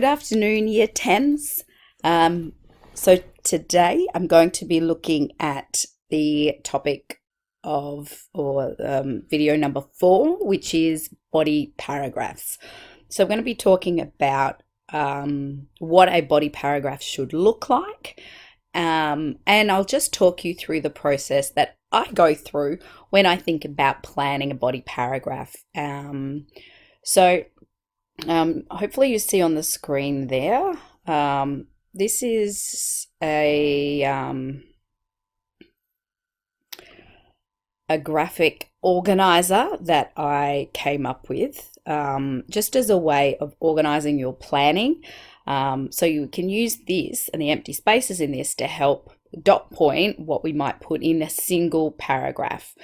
Good afternoon, Year 10s. So today I'm going to be looking at the topic of, video number 4, which is body paragraphs. So I'm going to be talking about what a body paragraph should look like. And I'll just talk you through the process that I go through when I think about planning a body paragraph. Hopefully you see on the screen there. This is a graphic organizer that I came up with just as a way of organizing your planning. So you can use this and the empty spaces in this to help dot point what we might put in a single paragraph.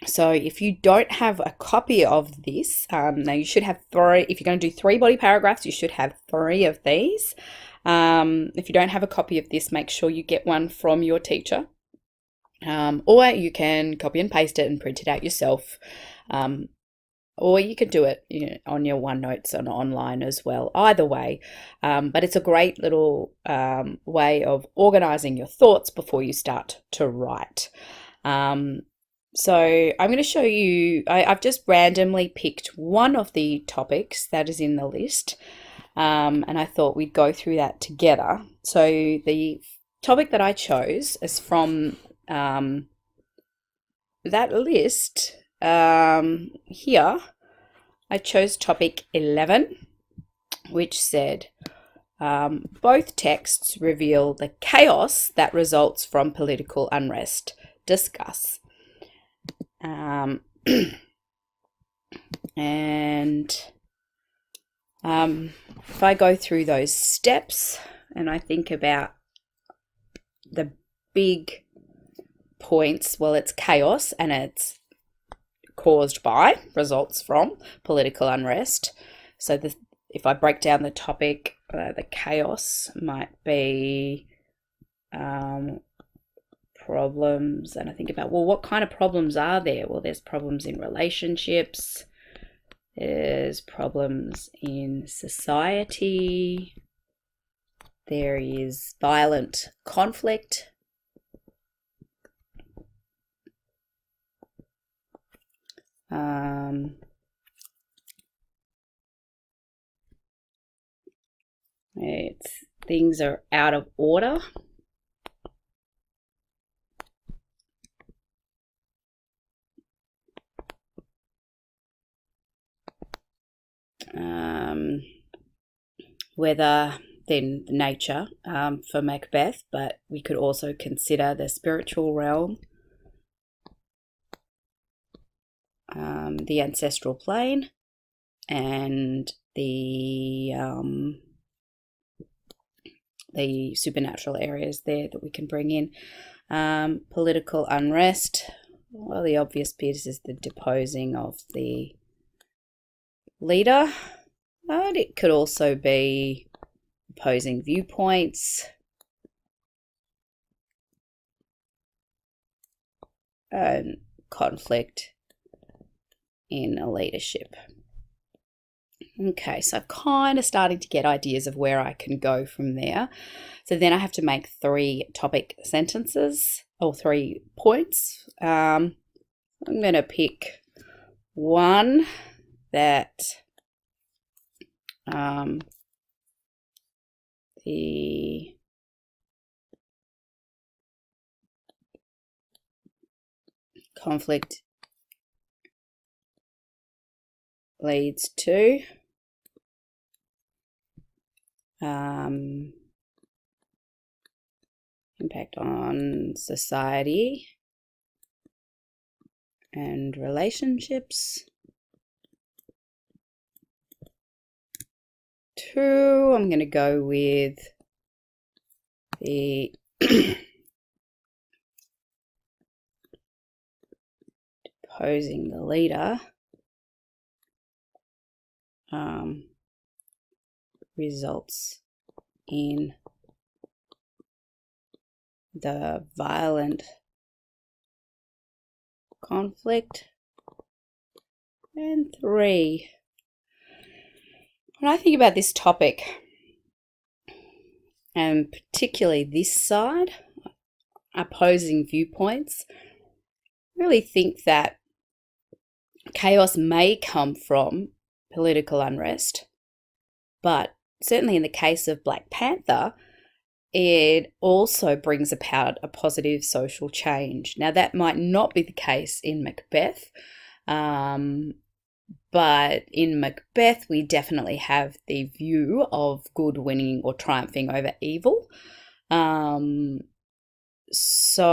So if you don't have a copy of this, now you should have 3. If you're going to do 3 body paragraphs, you should have 3 of these. If you don't have a copy of this, make sure you get one from your teacher. Or you can copy and paste it and print it out yourself. Or you could do it, on your OneNotes and online as well. Either way, but it's a great little way of organizing your thoughts before you start to write. So I'm going to show you, I've just randomly picked one of the topics that is in the list, and I thought we'd go through that together. So the topic that I chose is from that list here. I chose topic 11, which said, both texts reveal the chaos that results from political unrest. Discuss. If I go through those steps and I think about the big points, well, it's chaos and it's caused by, results from political unrest. So if I break down the topic, the chaos might be problems, and I think about, well, what kind of problems are there? Well, there's problems in relationships, there's problems in society, there is violent conflict, things are out of order. Weather, then nature for Macbeth, but we could also consider the spiritual realm, the ancestral plane, and the supernatural areas there that we can bring in. Political unrest, well, the obvious piece is the deposing of the leader, but it could also be opposing viewpoints, and conflict in a leadership. Okay, so I'm kind of starting to get ideas of where I can go from there. So then I have to make 3 topic sentences, or 3 points. I'm going to pick one that the conflict leads to impact on society and relationships. 2, I'm going to go with the deposing the leader results in the violent conflict. And 3, When I think about this topic, and particularly this side, opposing viewpoints, I really think that chaos may come from political unrest, but certainly in the case of Black Panther, it also brings about a positive social change. Now, that might not be the case in Macbeth, but in Macbeth, we definitely have the view of good winning or triumphing over evil. So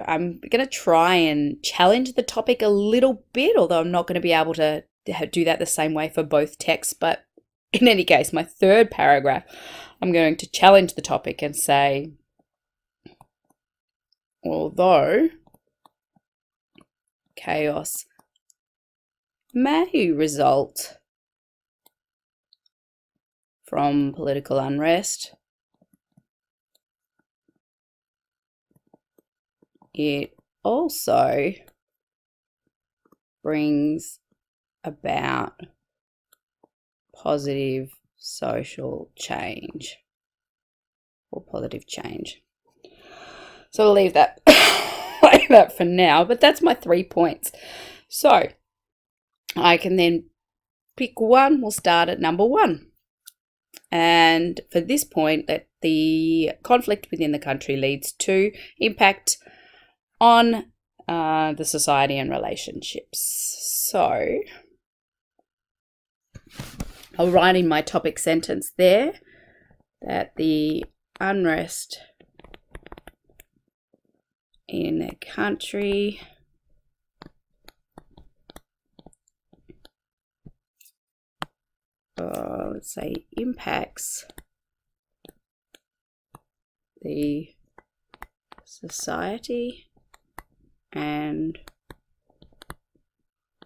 I'm going to try and challenge the topic a little bit, although I'm not going to be able to do that the same way for both texts. But in any case, my third paragraph, I'm going to challenge the topic and say, although chaos may result from political unrest, it also brings about positive social change or positive change. So I'll leave that like that for now, but that's my 3 points. So I can then pick one. We'll start at number 1. And for this point, that the conflict within the country leads to impact on the society and relationships. So I'll write in my topic sentence there that the unrest in a country let's say impacts the society and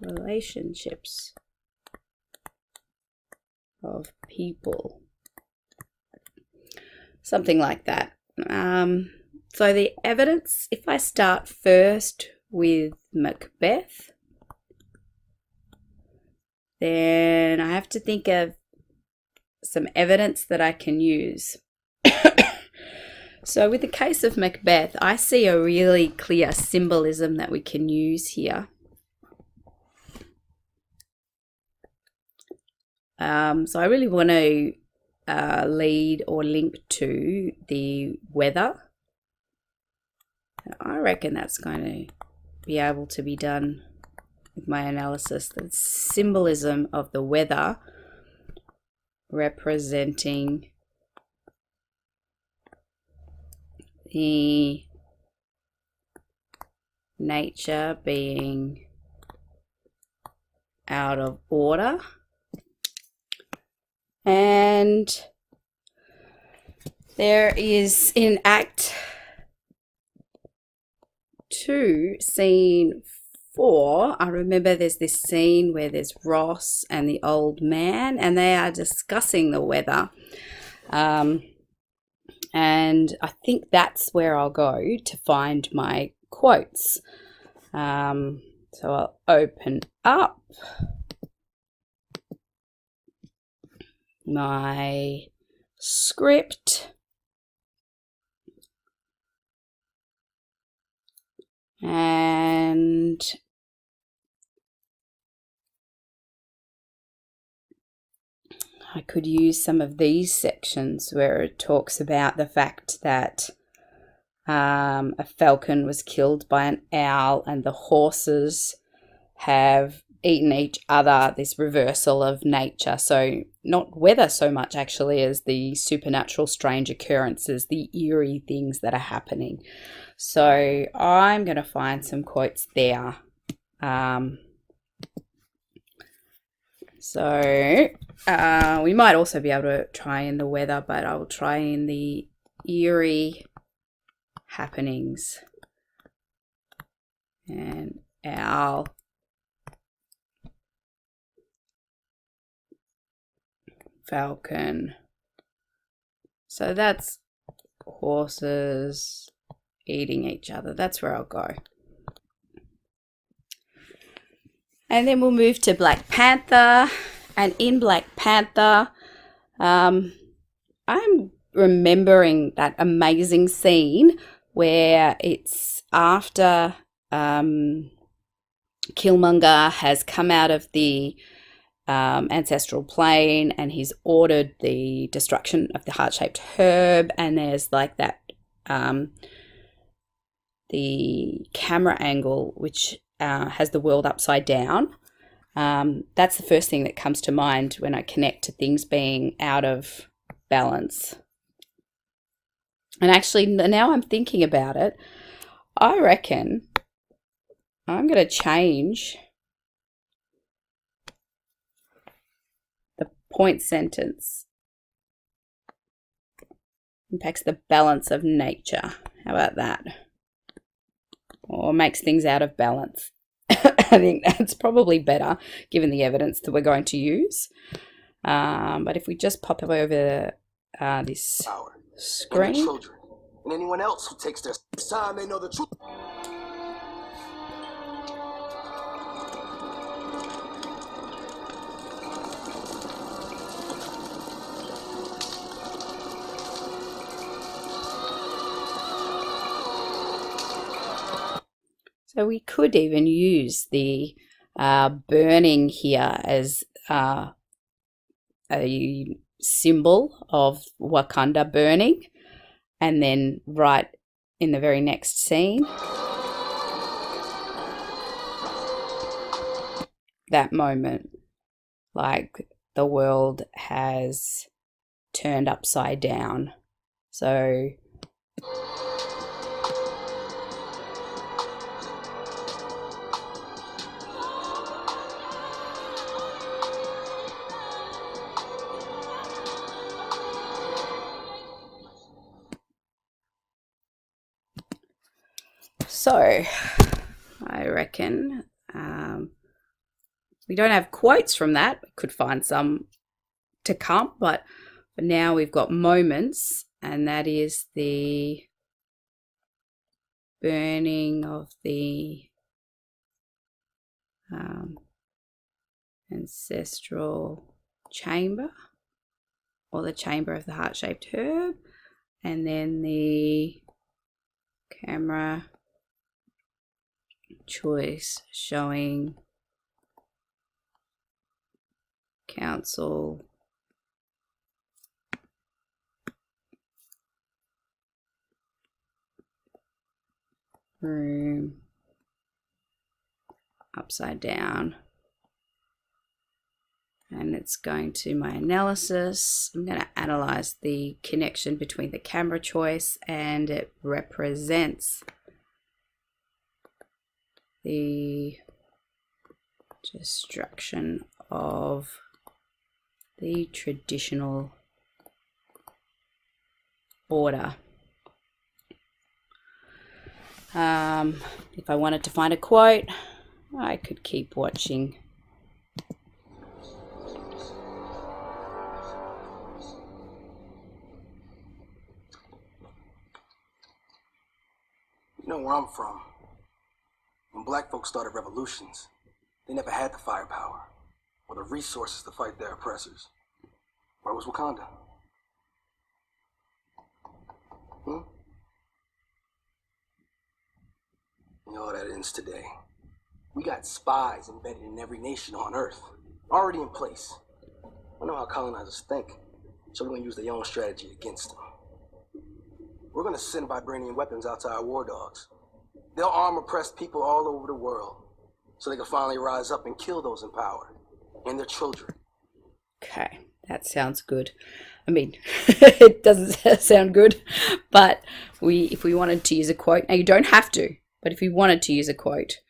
relationships of people. Something like that. So the evidence, if I start first with Macbeth, then I have to think of some evidence that I can use. So with the case of Macbeth, I see a really clear symbolism that we can use here. So I really want to lead or link to the weather. I reckon that's going to be able to be done with my analysis. The symbolism of the weather representing the nature being out of order, and there is in Act 2, Scene 4, I remember there's this scene where there's Ross and the old man, and they are discussing the weather. And I think that's where I'll go to find my quotes. So I'll open up my script and I could use some of these sections where it talks about the fact that a falcon was killed by an owl and the horses have eaten each other, this reversal of nature. So not weather so much actually as the supernatural strange occurrences, the eerie things that are happening. So I'm going to find some quotes there. We might also be able to try in the weather, but I will try in the eerie happenings. And owl, falcon. So that's horses eating each other. That's where I'll go. And then we'll move to Black Panther. And in Black Panther, I'm remembering that amazing scene where it's after Killmonger has come out of the ancestral plane and he's ordered the destruction of the heart-shaped herb, and there's like that the camera angle which has the world upside down. That's the first thing that comes to mind when I connect to things being out of balance. And actually, now I'm thinking about it, I reckon I'm going to change the point sentence. Impacts the balance of nature. How about that? Or makes things out of balance. I think that's probably better given the evidence that we're going to use. But if we just pop over this screen. And children, and anyone else who takes their time, they know the truth. So we could even use the burning here as a symbol of Wakanda burning, and then right in the very next scene, that moment, like the world has turned upside down. So I reckon we don't have quotes from that. We could find some to come, but for now we've got moments, and that is the burning of the ancestral chamber, or the chamber of the heart-shaped herb, and then the camera choice showing council room upside down, and it's going to my analysis. I'm going to analyze the connection between the camera choice, and it represents the destruction of the traditional order. If I wanted to find a quote, I could keep watching. You know where I'm from. When black folks started revolutions, they never had the firepower or the resources to fight their oppressors. Where was Wakanda? You know what that ends today. We got spies embedded in every nation on Earth, already in place. I know how colonizers think, so we're going to use their own strategy against them. We're going to send vibranium weapons out to our war dogs. They'll arm oppressed people all over the world, so they can finally rise up and kill those in power and their children. Okay, that sounds good. I mean, it doesn't sound good, but if we wanted to use a quote, now you don't have to, but if we wanted to use a quote,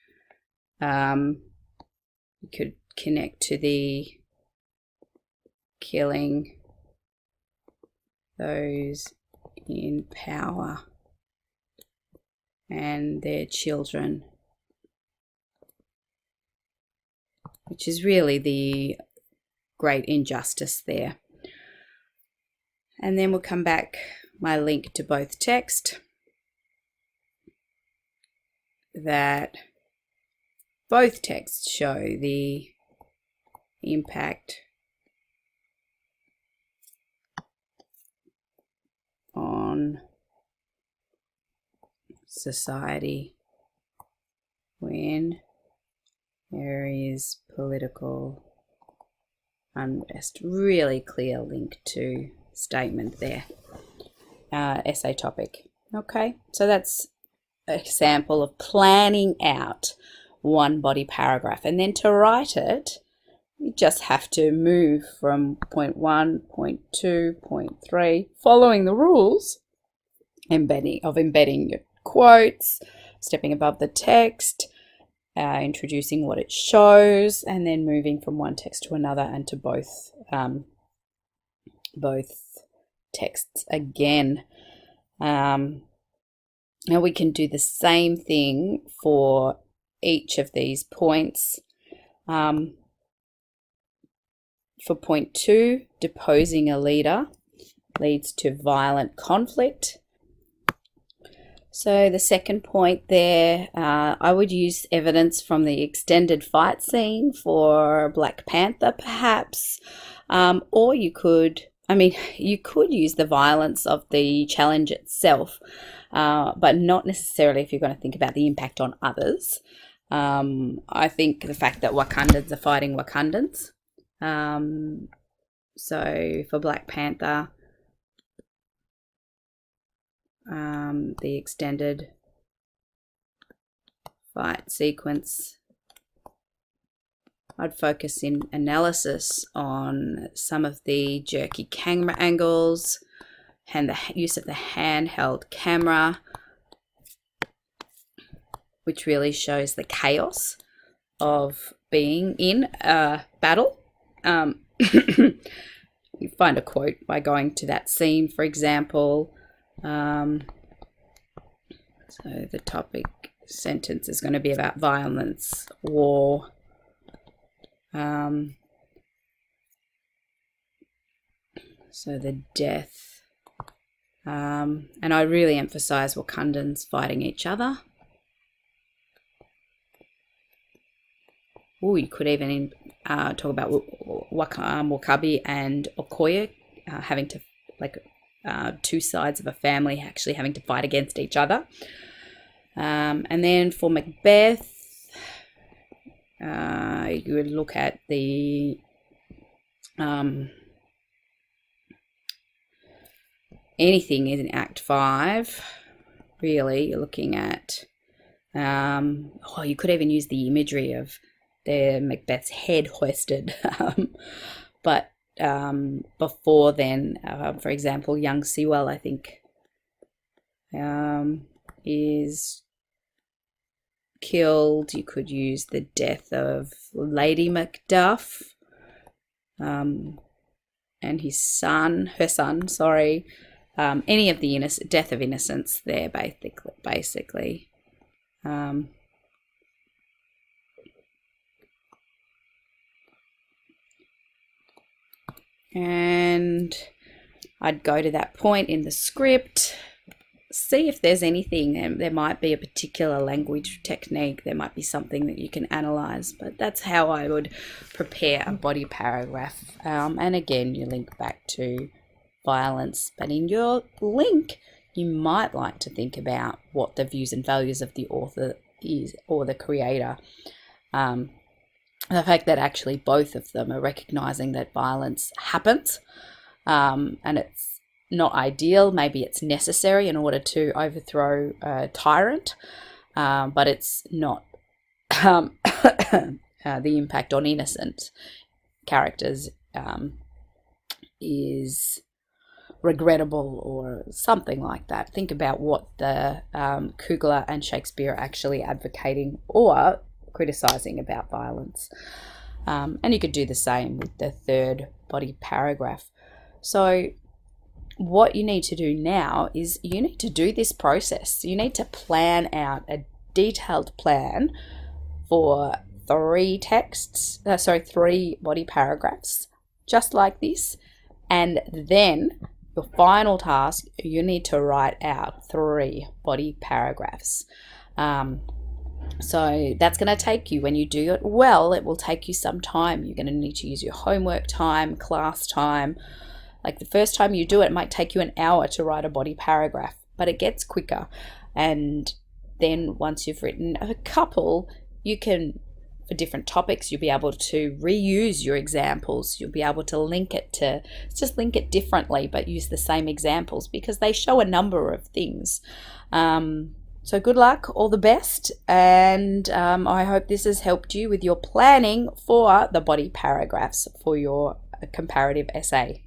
we could connect to the killing those in power and their children, which is really the great injustice there. And then we'll come back my link to both text, that both texts show the impact on society when there is political unrest. Really clear link to statement there. Essay topic. Okay, so that's an example of planning out one body paragraph, and then to write it, you just have to move from point 1, point 2, point 3, following the rules embedding your quotes, stepping above the text, introducing what it shows, and then moving from one text to another and to both texts again. Now we can do the same thing for each of these points. For point 2, deposing a leader leads to violent conflict. So the second point there, I would use evidence from the extended fight scene for Black Panther perhaps, or you could use the violence of the challenge itself, but not necessarily if you're going to think about the impact on others. I think the fact that Wakandans are fighting Wakandans. So for Black Panther, the extended fight sequence, I'd focus in analysis on some of the jerky camera angles and the use of the handheld camera, which really shows the chaos of being in a battle. You find a quote by going to that scene, for example. So the topic sentence is going to be about violence, war. So the death. And I really emphasize Wakandans fighting each other. You could even talk about Wakabi and Okoye having to, two sides of a family actually having to fight against each other. And then for Macbeth, you would look at the anything in Act 5. Really, you're looking at you could even use the imagery of Macbeth's head hoisted. But before then, for example, young Sewell, I think, is killed. You could use the death of Lady Macduff and her son, any of the death of innocence there, basically. And I'd go to that point in the script, see if there's anything, and there might be a particular language technique, there might be something that you can analyze, but that's how I would prepare a body paragraph. And again, you link back to violence, but in your link, you might like to think about what the views and values of the author is, or the creator. The fact that actually both of them are recognizing that violence happens, and it's not ideal. Maybe it's necessary in order to overthrow a tyrant, but it's not the impact on innocent characters is regrettable or something like that. Think about what the Kugler and Shakespeare are actually advocating or criticizing about violence. And you could do the same with the third body paragraph. So what you need to do now is you need to do this process. You need to plan out a detailed plan for 3 body paragraphs, just like this. And then your final task, you need to write out 3 body paragraphs. So that's going to take you, when you do it well, it will take you some time. You're going to need to use your homework time, class time, Like the first time you do it, it might take you an hour to write a body paragraph, but it gets quicker. And then once you've written a couple, you can, for different topics, you'll be able to reuse your examples. You'll be able to link it to, just link it differently, but use the same examples because they show a number of things. So good luck, all the best, and I hope this has helped you with your planning for the body paragraphs for your comparative essay.